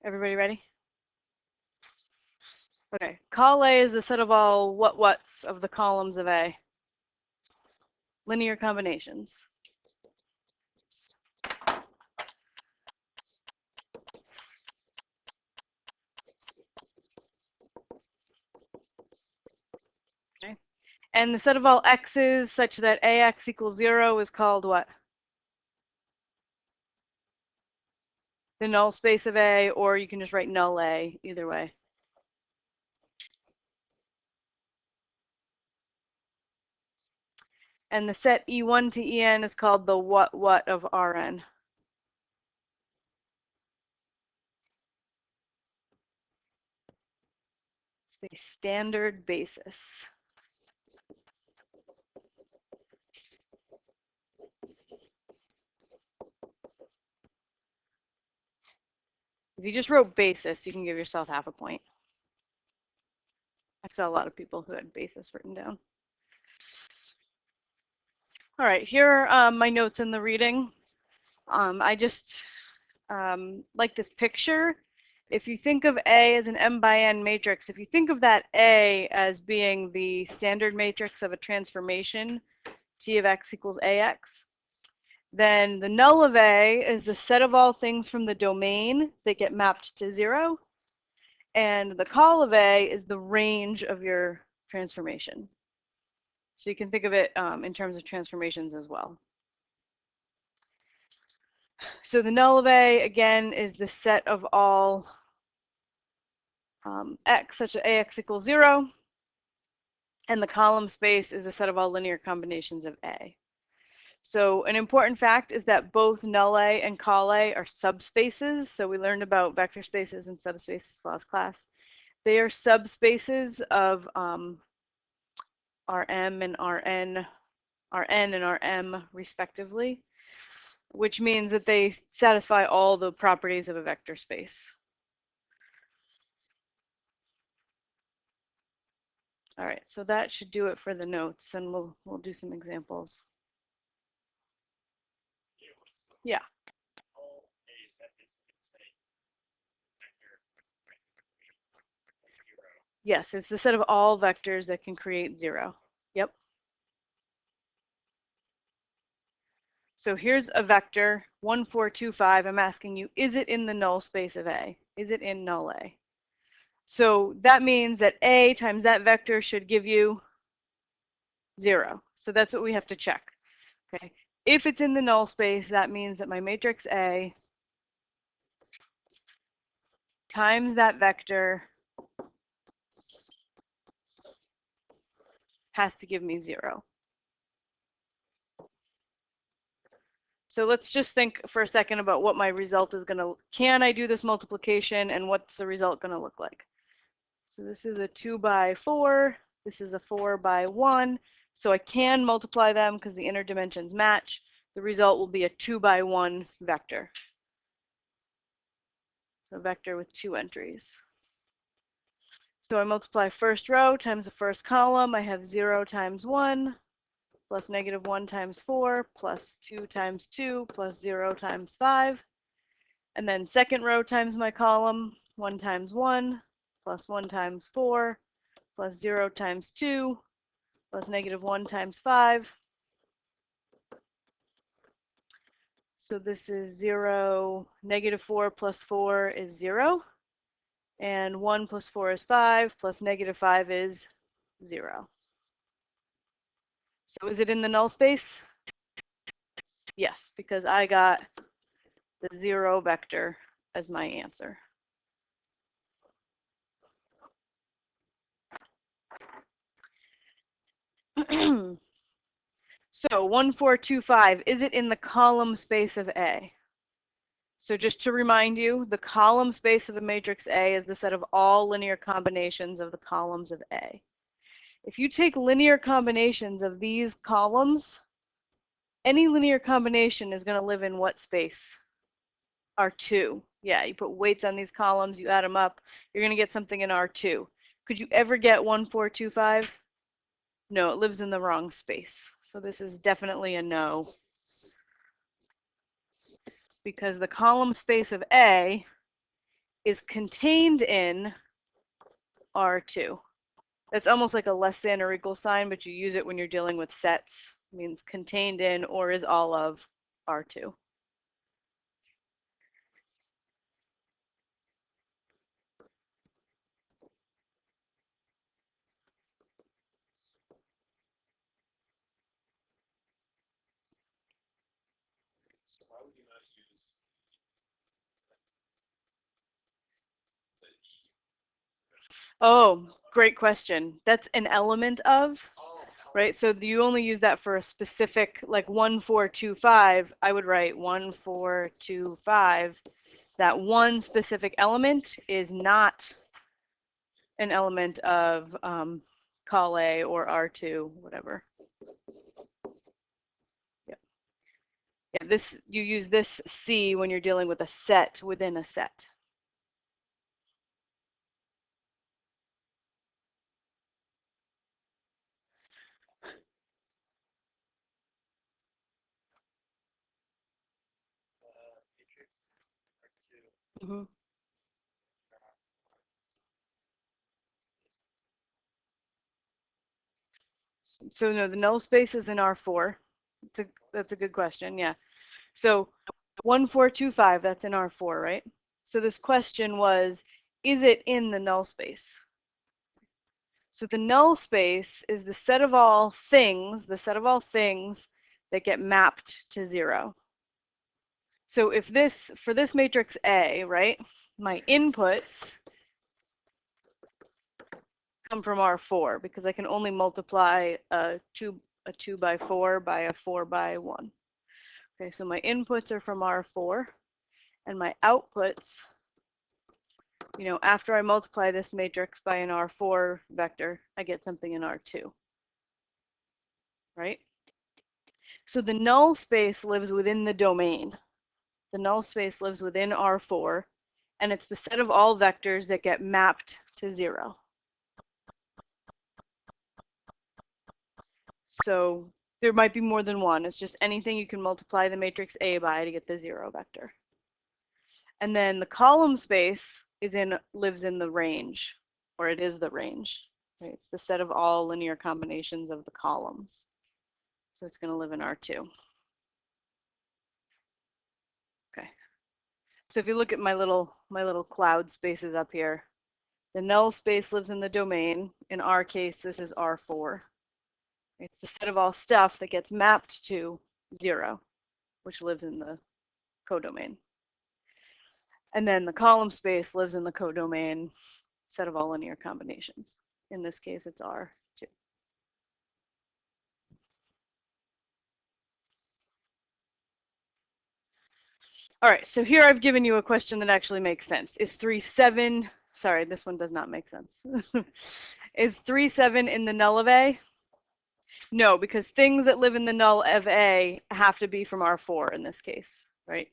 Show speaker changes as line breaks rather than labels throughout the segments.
Everybody ready? Okay, call A is the set of all what's of the columns of A. Linear combinations. Okay, and the set of all x's such that ax equals 0 is called what? The null space of A, or you can just write null A, either way. And the set E1 to En is called the what of Rn. It's the standard basis. If you just wrote basis, you can give yourself half a point. I saw a lot of people who had basis written down. All right, here are my notes in the reading. I just like this picture. If you think of A as an m by n matrix, if you think of that A as being the standard matrix of a transformation, T of x equals ax, then the null of A is the set of all things from the domain that get mapped to 0. And the call of A is the range of your transformation. So you can think of it in terms of transformations as well. So the null of A, again, is the set of all x such that ax equals 0. And the column space is the set of all linear combinations of A. So an important fact is that both null A and call A are subspaces. So we learned about vector spaces and subspaces last class. They are subspaces of Rm and Rn and Rm respectively, which means that they satisfy all the properties of a vector space. All right, so that should do it for the notes, and we'll do some examples. Yeah. Yes, it's the set of all vectors that can create 0. Yep. So here's a vector, 1, 4, 2, 5. I'm asking you, is it in the null space of A? Is it in null A? So that means that A times that vector should give you 0. So that's what we have to check. Okay. If it's in the null space, that means that my matrix A times that vector has to give me 0. So let's just think for a second about what my result is going to, can I do this multiplication and what's the result going to look like? So this is a 2 by 4, this is a 4 by 1. So I can multiply them because the inner dimensions match. The result will be a 2 by 1 vector. So a vector with 2 entries. So I multiply first row times the first column. I have 0 times 1 plus negative 1 times 4 plus 2 times 2 plus 0 times 5. And then second row times my column, 1 times 1 plus 1 times 4 plus 0 times 2 plus negative 1 times 5. So this is 0, negative 4 plus 4 is 0. And 1 plus 4 is 5, plus negative 5 is 0. So is it in the null space? Yes, because I got the 0 vector as my answer. So 1, 4, 2, 5, is it in the column space of A? So just to remind you, the column space of a matrix A is the set of all linear combinations of the columns of A. If you take linear combinations of these columns, any linear combination is going to live in what space? R2. Yeah, you put weights on these columns, you add them up, you're going to get something in R2. Could you ever get 1, 4, 2, 5? No, it lives in the wrong space. So this is definitely a no. Because the column space of A is contained in R2. That's almost like a less than or equal sign, but you use it when you're dealing with sets. It means contained in or is all of R2.
So why would you not use the E?
Oh, great question. That's an element of, right? So you only use that for a specific, like 1425, I would write 1425. That one specific element is not an element of call A or R2, whatever. Yeah. Yeah, this, you use this C when you're dealing with a set within a set.
Matrix R2.
Mm-hmm. So no, the null space is in R4. That's a good question. Yeah. So 1425, that's in R4, right? So this question was, is it in the null space? So the null space is the set of all things, that get mapped to 0. So if this, for this matrix A, right, my inputs come from R4 because I can only multiply a 2 by 4 by a 4 by 1. Okay, so my inputs are from R4 and my outputs, you know, after I multiply this matrix by an R4 vector, I get something in R2, right? So the null space lives within the domain. The null space lives within R4, and it's the set of all vectors that get mapped to 0. So there might be more than one. It's just anything you can multiply the matrix A by to get the 0 vector. And then the column space lives in the range, or it is the range. Right? It's the set of all linear combinations of the columns. So it's going to live in R2. Okay. So if you look at my little cloud spaces up here, the null space lives in the domain. In our case, this is R4. It's the set of all stuff that gets mapped to 0, which lives in the codomain. And then the column space lives in the codomain set of all linear combinations. In this case, it's R2. All right, so here I've given you a question that actually makes sense. Is 3,7, sorry, this one does not make sense. Is 3,7 in the null of A? No, because things that live in the null of A have to be from R4 in this case, right?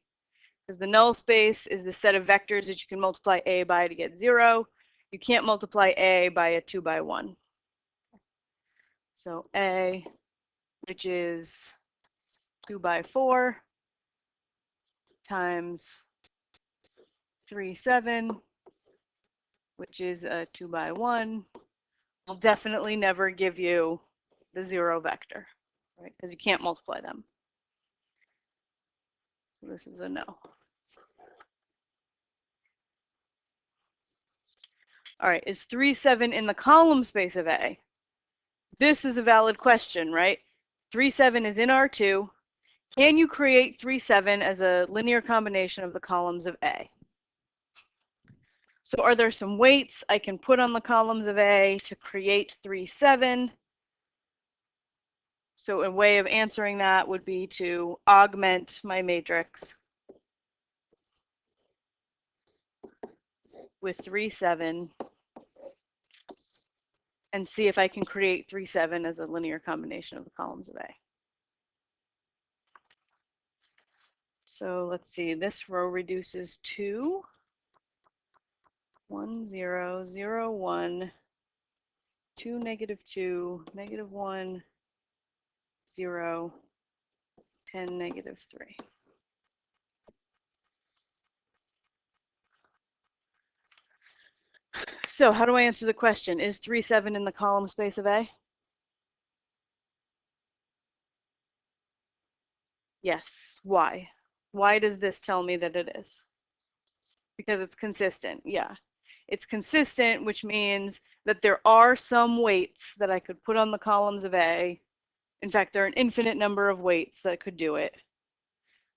Because the null space is the set of vectors that you can multiply A by to get 0. You can't multiply A by a 2 by 1. So A, which is 2 by 4, times 3,7, which is a 2 by 1, will definitely never give you the 0 vector, right? Because you can't multiply them. So this is a no. All right, is 3,7 in the column space of A? This is a valid question, right? 3,7 is in R2. Can you create 3,7 as a linear combination of the columns of A? So are there some weights I can put on the columns of A to create 3,7? So a way of answering that would be to augment my matrix with 3,7 and see if I can create 3,7 as a linear combination of the columns of A. So let's see, this row reduces to 1, 0, 0, 1, 2, negative 2, negative 1, 0, 10, negative 3. So how do I answer the question? Is 3, 7 in the column space of A? Yes. Why? Why does this tell me that it is? Because it's consistent. Yeah. It's consistent, which means that there are some weights that I could put on the columns of A. In fact, there are an infinite number of weights that could do it.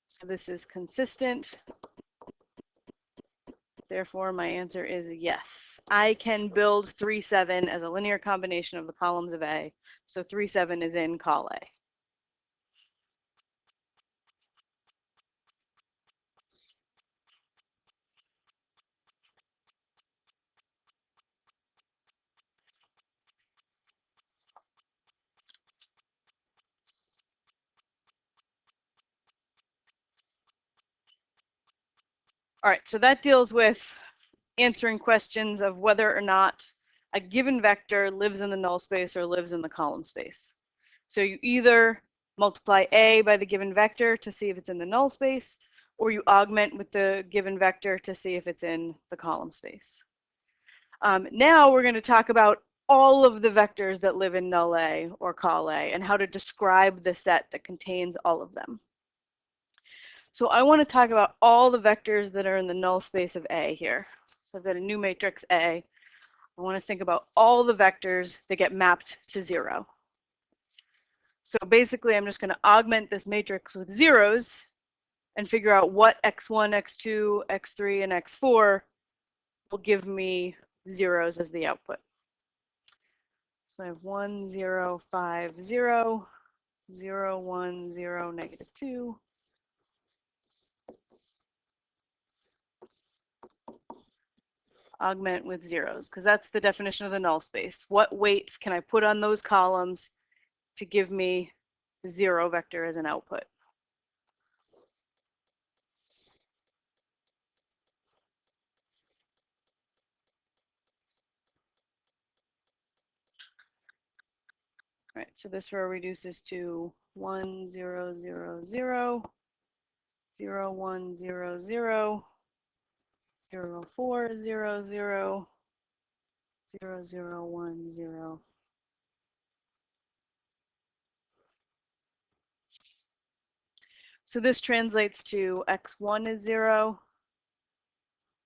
So this is consistent. Therefore, my answer is yes. I can build 3, 7 as a linear combination of the columns of A. So 3, 7 is in col A. All right, so that deals with answering questions of whether or not a given vector lives in the null space or lives in the column space. So you either multiply A by the given vector to see if it's in the null space, or you augment with the given vector to see if it's in the column space. Now we're going to talk about all of the vectors that live in null A or col A and how to describe the set that contains all of them. So I want to talk about all the vectors that are in the null space of A here. So I've got a new matrix A. I want to think about all the vectors that get mapped to 0. So basically, I'm just going to augment this matrix with zeros and figure out what x1, x2, x3, and x4 will give me zeros as the output. So I have 1, 0, 5, 0, 0, 1, 0, negative 2. Augment with zeros, because that's the definition of the null space. What weights can I put on those columns to give me the 0 vector as an output? All right, so this row reduces to 1, 0, 0, 0, 0, 1, 0, 0, 0, 4, 0, 0, 0, 0, 1, 0. So this translates to x1 is 0,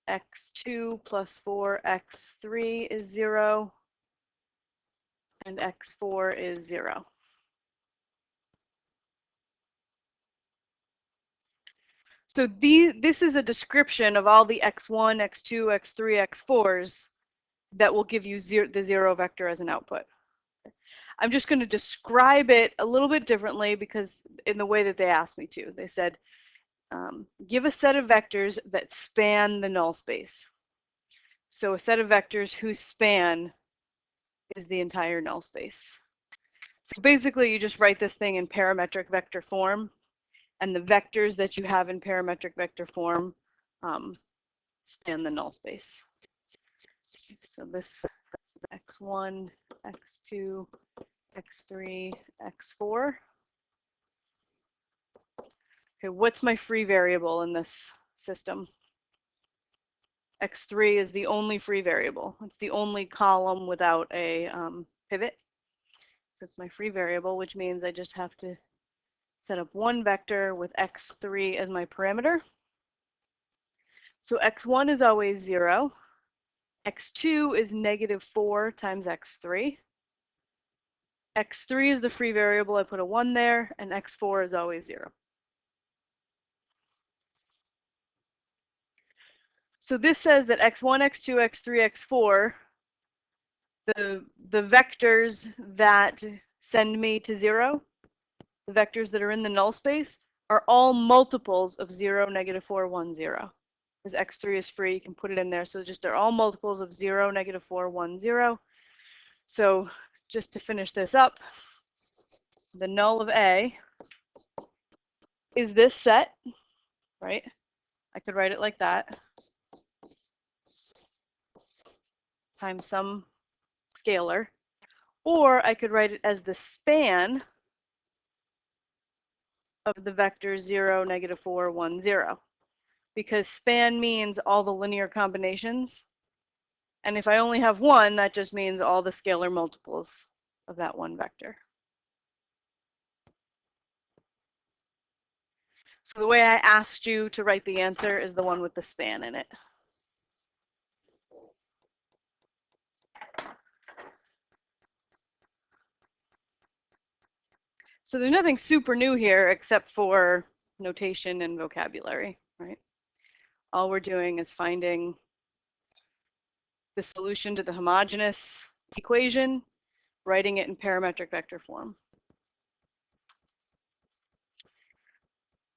x2 plus 4, x3 is 0, and x4 is 0. So this is a description of all the x1, x2, x3, x4s that will give you the 0 vector as an output. I'm just going to describe it a little bit differently because in the way that they asked me to. They said, give a set of vectors that span the null space. So a set of vectors whose span is the entire null space. So basically, you just write this thing in parametric vector form, and the vectors that you have in parametric vector form span the null space. So this is x1, x2, x3, x4. Okay, what's my free variable in this system? X3 is the only free variable. It's the only column without a pivot. So it's my free variable, which means I just have to set up one vector with x3 as my parameter. So x1 is always 0. x2 is negative 4 times x3. x3 is the free variable. I put a 1 there, and x4 is always 0. So this says that x1, x2, x3, x4, the vectors that send me to 0, the vectors that are in the null space, are all multiples of 0, negative 4, 1, 0. Because x3 is free, you can put it in there. So just they're all multiples of 0, negative 4, 1, 0. So just to finish this up, the null of A is this set, right? I could write it like that, times some scalar. Or I could write it as the span of the vectors 0, negative 4, 1, 0. Because span means all the linear combinations And if I only have one, that just means all the scalar multiples of that one vector. So the way I asked you to write the answer is the one with the span in it. So there's nothing super new here except for notation and vocabulary, right? All we're doing is finding the solution to the homogeneous equation, writing it in parametric vector form.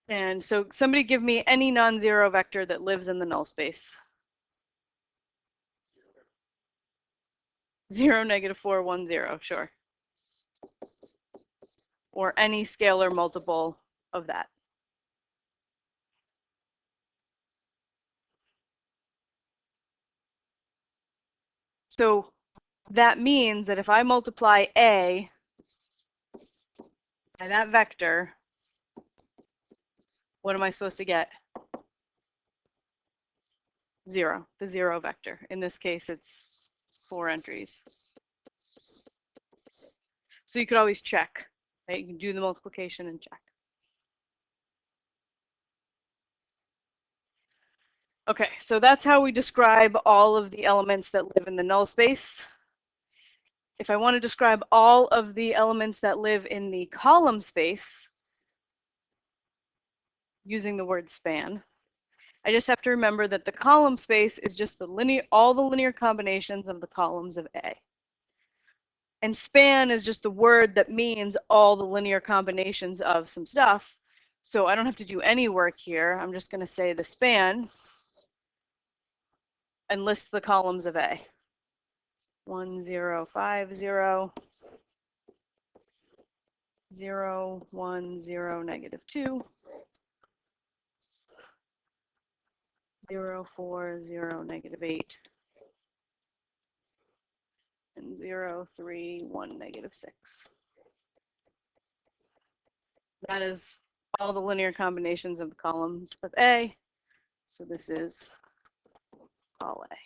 And so somebody give me any non-zero vector that lives in the null space. 0, -4, 1, 0, sure. Or any scalar multiple of that. So that means that if I multiply A by that vector, what am I supposed to get? 0, the 0 vector. In this case, it's 4 entries. So you could always check, right? You can do the multiplication and check. Okay, so that's how we describe all of the elements that live in the null space. If I want to describe all of the elements that live in the column space using the word span, I just have to remember that the column space is just all the linear combinations of the columns of A. And span is just the word that means all the linear combinations of some stuff. So I don't have to do any work here. I'm just going to say the span and list the columns of A. 1, 0, 5, 0, 0, 1, 0, -2, 0, 4, 0, -8, and 0, 3, 1, -6. That is all the linear combinations of the columns of A. So this is all A.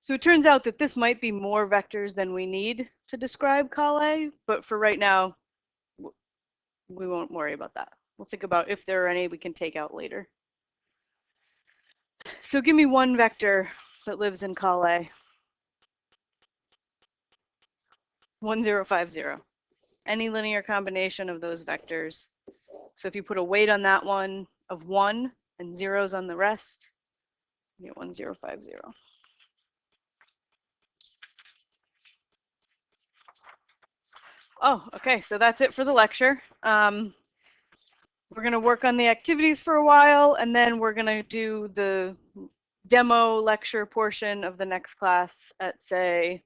So it turns out that this might be more vectors than we need to describe col A, but for right now, we won't worry about that. We'll think about if there are any we can take out later. So give me one vector that lives in col A. 1, 0, 5, 0. Any linear combination of those vectors. So if you put a weight on that one of 1 and zeros on the rest, you get 1, 0, 5, 0. Oh, okay, so that's it for the lecture. We're going to work on the activities for a while, and then we're going to do the demo lecture portion of the next class at, say,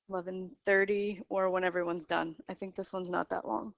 11:30 or when everyone's done. I think this one's not that long.